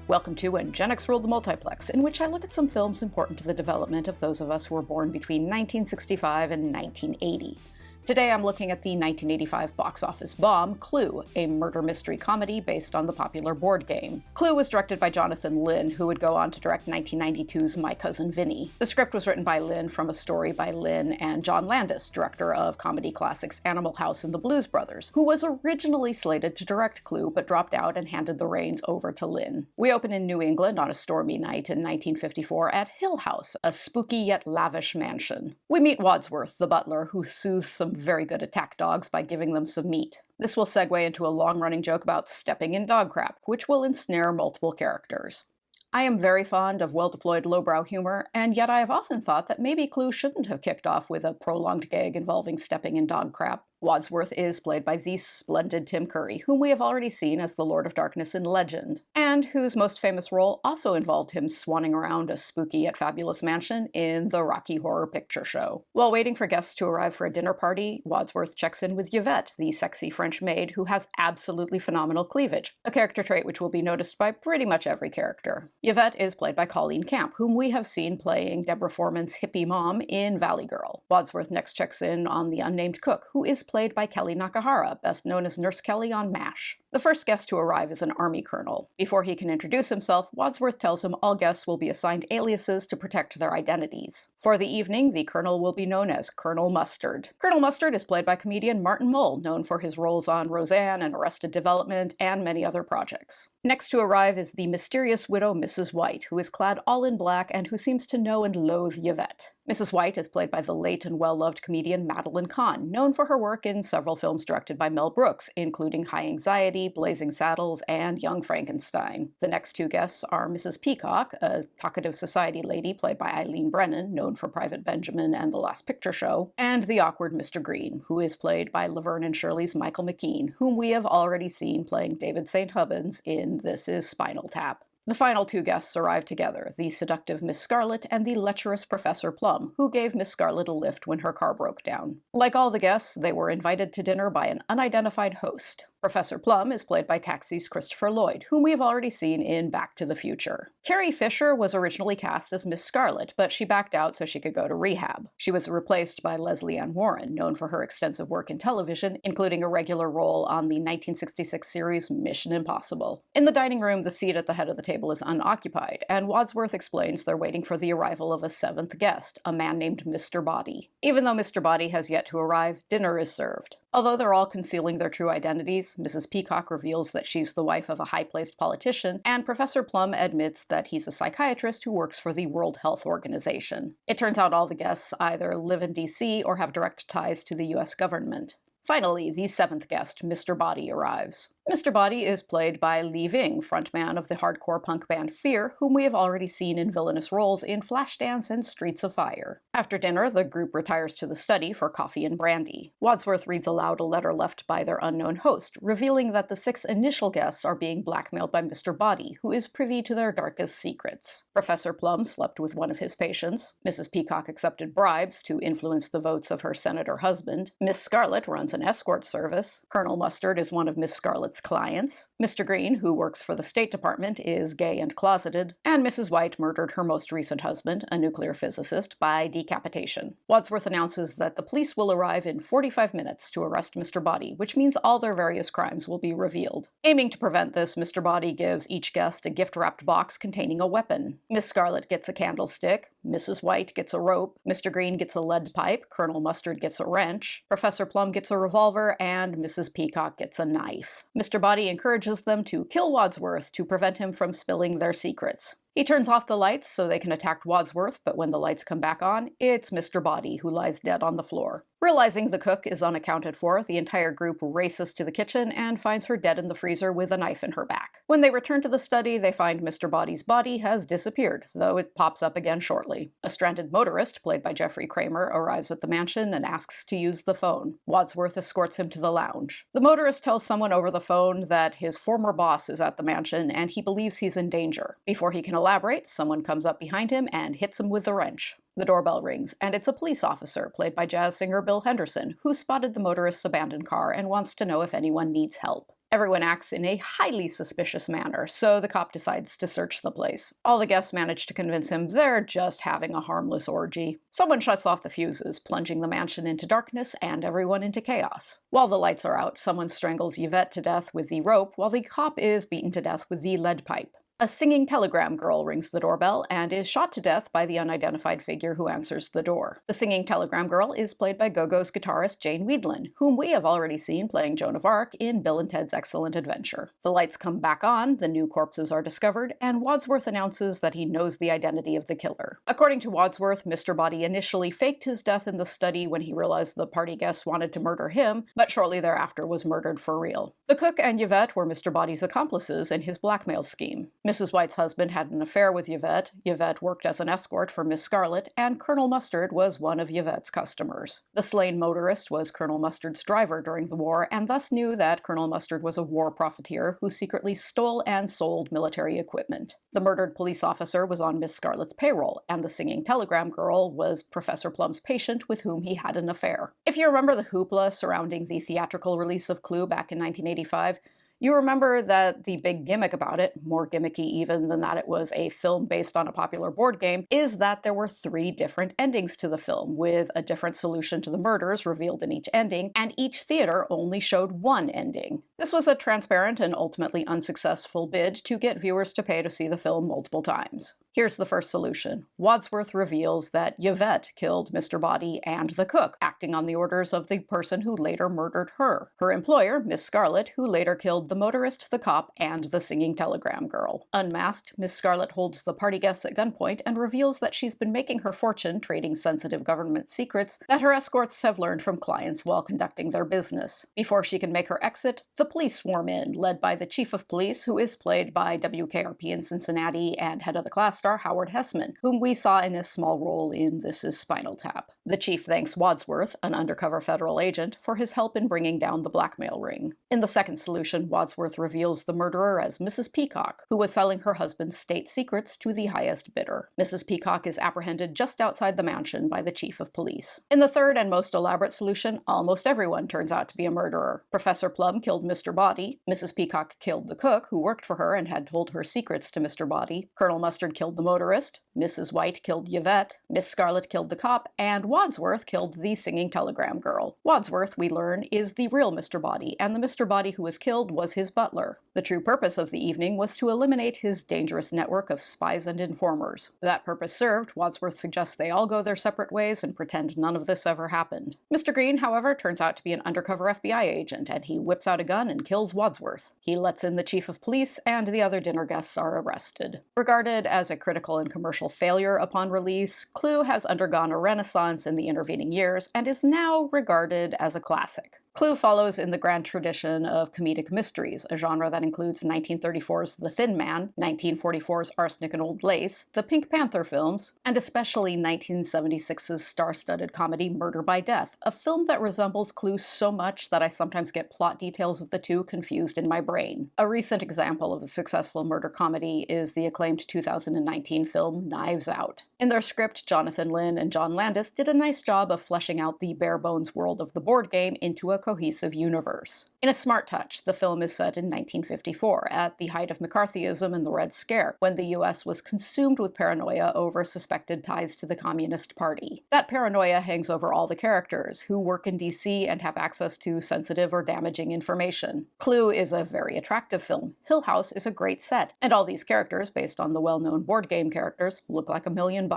Welcome to When Gen X Ruled the Multiplex, in which I look at some films important to the development of those of us who were born between 1965 and 1980. Today I'm looking at the 1985 box office bomb, Clue, a murder mystery comedy based on the popular board game. Clue was directed by Jonathan Lynn, who would go on to direct 1992's My Cousin Vinny. The script was written by Lynn from a story by Lynn and John Landis, director of comedy classics Animal House and the Blues Brothers, who was originally slated to direct Clue but dropped out and handed the reins over to Lynn. We open in New England on a stormy night in 1954 at Hill House, a spooky yet lavish mansion. We meet Wadsworth, the butler, who soothes some very good attack dogs by giving them some meat. This will segue into a long-running joke about stepping in dog crap, which will ensnare multiple characters. I am very fond of well-deployed lowbrow humor, and yet I have often thought that maybe Clue shouldn't have kicked off with a prolonged gag involving stepping in dog crap. Wadsworth is played by the splendid Tim Curry, whom we have already seen as the Lord of Darkness in Legend, and whose most famous role also involved him swanning around a spooky yet fabulous mansion in the Rocky Horror Picture Show. While waiting for guests to arrive for a dinner party, Wadsworth checks in with Yvette, the sexy French maid who has absolutely phenomenal cleavage, a character trait which will be noticed by pretty much every character. Yvette is played by Colleen Camp, whom we have seen playing Deborah Foreman's hippie mom in Valley Girl. Wadsworth next checks in on the unnamed cook, who is played by Kelly Nakahara, best known as Nurse Kelly on MASH. The first guest to arrive is an army colonel. Before he can introduce himself, Wadsworth tells him all guests will be assigned aliases to protect their identities. For the evening, the colonel will be known as Colonel Mustard. Colonel Mustard is played by comedian Martin Mull, known for his roles on Roseanne and Arrested Development and many other projects. Next to arrive is the mysterious widow Mrs. White, who is clad all in black and who seems to know and loathe Yvette. Mrs. White is played by the late and well-loved comedian Madeline Kahn, known for her work in several films directed by Mel Brooks, including High Anxiety, Blazing Saddles, and Young Frankenstein. The next two guests are Mrs. Peacock, a talkative society lady played by Eileen Brennan, known for Private Benjamin and The Last Picture Show, and the awkward Mr. Green, who is played by Laverne and Shirley's Michael McKean, whom we have already seen playing David St. Hubbins in This Is Spinal Tap. The final two guests arrive together, the seductive Miss Scarlet and the lecherous Professor Plum, who gave Miss Scarlet a lift when her car broke down. Like all the guests, they were invited to dinner by an unidentified host. Professor Plum is played by Taxi's Christopher Lloyd, whom we have already seen in Back to the Future. Carrie Fisher was originally cast as Miss Scarlet, but she backed out so she could go to rehab. She was replaced by Leslie Ann Warren, known for her extensive work in television, including a regular role on the 1966 series Mission Impossible. In the dining room, the seat at the head of the table is unoccupied, and Wadsworth explains they're waiting for the arrival of a seventh guest, a man named Mr. Body. Even though Mr. Body has yet to arrive, dinner is served. Although they're all concealing their true identities, Mrs. Peacock reveals that she's the wife of a high-placed politician, and Professor Plum admits that he's a psychiatrist who works for the World Health Organization. It turns out all the guests either live in DC or have direct ties to the US government. Finally, the seventh guest, Mr. Body, arrives. Mr. Body is played by Lee Ving, frontman of the hardcore punk band Fear, whom we have already seen in villainous roles in Flashdance and Streets of Fire. After dinner, the group retires to the study for coffee and brandy. Wadsworth reads aloud a letter left by their unknown host, revealing that the 6 initial guests are being blackmailed by Mr. Body, who is privy to their darkest secrets. Professor Plum slept with one of his patients. Mrs. Peacock accepted bribes to influence the votes of her senator husband. Miss Scarlet runs an escort service. Colonel Mustard is one of Miss Scarlet's clients. Mr. Green, who works for the State Department, is gay and closeted, and Mrs. White murdered her most recent husband, a nuclear physicist, by decapitation. Wadsworth announces that the police will arrive in 45 minutes to arrest Mr. Body, which means all their various crimes will be revealed. Aiming to prevent this, Mr. Body gives each guest a gift-wrapped box containing a weapon. Miss Scarlet gets a candlestick, Mrs. White gets a rope, Mr. Green gets a lead pipe, Colonel Mustard gets a wrench, Professor Plum gets a revolver, and Mrs. Peacock gets a knife. Mr. Body encourages them to kill Wadsworth to prevent him from spilling their secrets. He turns off the lights so they can attack Wadsworth, but when the lights come back on, it's Mr. Body who lies dead on the floor. Realizing the cook is unaccounted for, the entire group races to the kitchen and finds her dead in the freezer with a knife in her back. When they return to the study, they find Mr. Body's body has disappeared, though it pops up again shortly. A stranded motorist, played by Jeffrey Kramer, arrives at the mansion and asks to use the phone. Wadsworth escorts him to the lounge. The motorist tells someone over the phone that his former boss is at the mansion and he believes he's in danger. Before he can elaborate, someone comes up behind him and hits him with the wrench. The doorbell rings, and it's a police officer, played by jazz singer Bill Henderson, who spotted the motorist's abandoned car and wants to know if anyone needs help. Everyone acts in a highly suspicious manner, so the cop decides to search the place. All the guests manage to convince him they're just having a harmless orgy. Someone shuts off the fuses, plunging the mansion into darkness and everyone into chaos. While the lights are out, someone strangles Yvette to death with the rope, while the cop is beaten to death with the lead pipe. A singing telegram girl rings the doorbell and is shot to death by the unidentified figure who answers the door. The singing telegram girl is played by Go-Go's guitarist Jane Wiedlin, whom we have already seen playing Joan of Arc in Bill and Ted's Excellent Adventure. The lights come back on, the new corpses are discovered, and Wadsworth announces that he knows the identity of the killer. According to Wadsworth, Mr. Body initially faked his death in the study when he realized the party guests wanted to murder him, but shortly thereafter was murdered for real. The cook and Yvette were Mr. Body's accomplices in his blackmail scheme. Mrs. White's husband had an affair with Yvette, Yvette worked as an escort for Miss Scarlet, and Colonel Mustard was one of Yvette's customers. The slain motorist was Colonel Mustard's driver during the war, and thus knew that Colonel Mustard was a war profiteer who secretly stole and sold military equipment. The murdered police officer was on Miss Scarlet's payroll, and the singing telegram girl was Professor Plum's patient with whom he had an affair. If you remember the hoopla surrounding the theatrical release of Clue back in 1985, you remember that the big gimmick about it, more gimmicky even than that it was a film based on a popular board game, is that there were 3 different endings to the film, with a different solution to the murders revealed in each ending, and each theater only showed one ending. This was a transparent and ultimately unsuccessful bid to get viewers to pay to see the film multiple times. Here's the first solution. Wadsworth reveals that Yvette killed Mr. Body and the cook, acting on the orders of the person who later murdered her. Her employer, Miss Scarlet, who later killed the motorist, the cop, and the singing telegram girl. Unmasked, Miss Scarlet holds the party guests at gunpoint and reveals that she's been making her fortune trading sensitive government secrets that her escorts have learned from clients while conducting their business. Before she can make her exit, the police swarm in, led by the chief of police, who is played by WKRP in Cincinnati and head of the class star Howard Hessman, whom we saw in his small role in This Is Spinal Tap. The chief thanks Wadsworth, an undercover federal agent, for his help in bringing down the blackmail ring. In the second solution, Wadsworth reveals the murderer as Mrs. Peacock, who was selling her husband's state secrets to the highest bidder. Mrs. Peacock is apprehended just outside the mansion by the chief of police. In the third and most elaborate solution, almost everyone turns out to be a murderer. Professor Plum killed Mr. Body, Mrs. Peacock killed the cook, who worked for her and had told her secrets to Mr. Body, Colonel Mustard killed the motorist, Mrs. White killed Yvette, Miss Scarlet killed the cop, and Wadsworth killed the singing telegram girl. Wadsworth, we learn, is the real Mr. Body, and the Mr. Body who was killed was his butler. The true purpose of the evening was to eliminate his dangerous network of spies and informers. That purpose served, Wadsworth suggests they all go their separate ways and pretend none of this ever happened. Mr. Green, however, turns out to be an undercover FBI agent, and he whips out a gun and kills Wadsworth. He lets in the chief of police, and the other dinner guests are arrested. Regarded as a critical and commercial failure upon release, Clue has undergone a renaissance in the intervening years and is now regarded as a classic. Clue follows in the grand tradition of comedic mysteries, a genre that includes 1934's The Thin Man, 1944's Arsenic and Old Lace, the Pink Panther films, and especially 1976's star-studded comedy Murder by Death, a film that resembles Clue so much that I sometimes get plot details of the two confused in my brain. A recent example of a successful murder comedy is the acclaimed 2019 film Knives Out. In their script, Jonathan Lynn and John Landis did a nice job of fleshing out the bare-bones world of the board game into a cohesive universe. In a smart touch, the film is set in 1954, at the height of McCarthyism and the Red Scare, when the US was consumed with paranoia over suspected ties to the Communist Party. That paranoia hangs over all the characters, who work in DC and have access to sensitive or damaging information. Clue is a very attractive film. Hill House is a great set, and all these characters, based on the well-known board game characters, look like $1 million.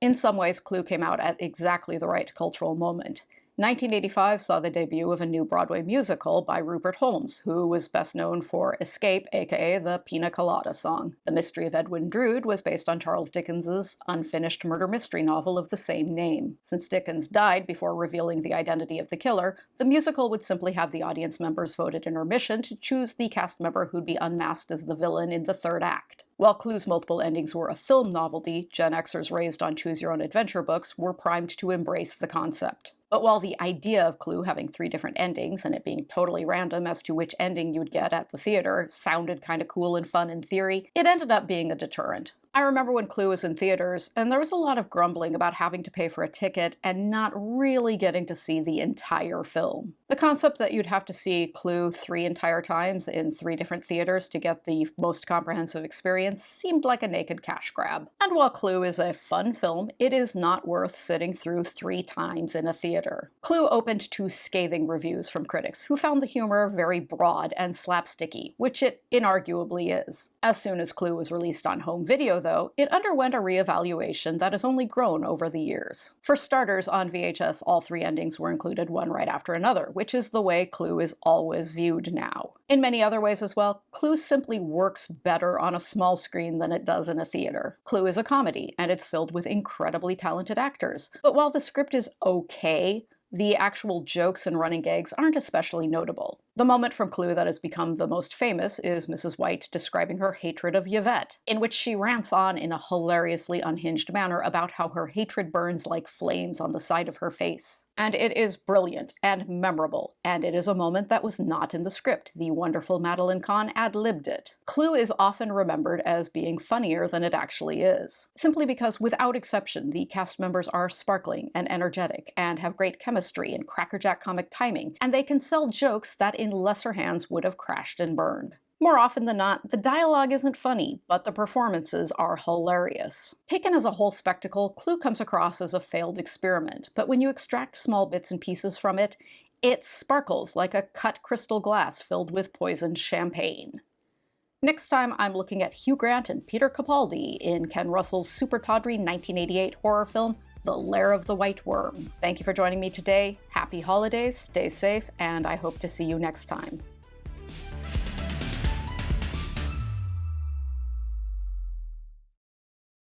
In some ways, Clue came out at exactly the right cultural moment. 1985 saw the debut of a new Broadway musical by Rupert Holmes, who was best known for Escape, aka the Pina Colada Song. The Mystery of Edwin Drood was based on Charles Dickens's unfinished murder mystery novel of the same name. Since Dickens died before revealing the identity of the killer, the musical would simply have the audience members vote at intermission to choose the cast member who'd be unmasked as the villain in the third act. While Clue's multiple endings were a film novelty, Gen Xers raised on choose-your-own-adventure books were primed to embrace the concept. But while the idea of Clue having 3 different endings and it being totally random as to which ending you'd get at the theater sounded kind of cool and fun in theory, it ended up being a deterrent. I remember when Clue was in theaters, and there was a lot of grumbling about having to pay for a ticket and not really getting to see the entire film. The concept that you'd have to see Clue 3 entire times in 3 different theaters to get the most comprehensive experience seemed like a naked cash grab. And while Clue is a fun film, it is not worth sitting through 3 times in a theater. Clue opened to scathing reviews from critics, who found the humor very broad and slapsticky, which it inarguably is. As soon as Clue was released on home video, though, it underwent a reevaluation that has only grown over the years. For starters, on VHS, all 3 endings were included one right after another, which is the way Clue is always viewed now. In many other ways as well, Clue simply works better on a small screen than it does in a theater. Clue is a comedy, and it's filled with incredibly talented actors. But while the script is okay, the actual jokes and running gags aren't especially notable. The moment from Clue that has become the most famous is Mrs. White describing her hatred of Yvette, in which she rants on in a hilariously unhinged manner about how her hatred burns like flames on the side of her face. And it is brilliant and memorable, and it is a moment that was not in the script. The wonderful Madeline Kahn ad-libbed it. Clue is often remembered as being funnier than it actually is, simply because, without exception, the cast members are sparkling and energetic, and have great chemistry and crackerjack comic timing, and they can sell jokes that in lesser hands would have crashed and burned. More often than not, the dialogue isn't funny, but the performances are hilarious. Taken as a whole spectacle, Clue comes across as a failed experiment, but when you extract small bits and pieces from it, it sparkles like a cut crystal glass filled with poisoned champagne. Next time, I'm looking at Hugh Grant and Peter Capaldi in Ken Russell's super tawdry 1988 horror film, The Lair of the White Worm. Thank you for joining me today. Happy holidays, stay safe, and I hope to see you next time.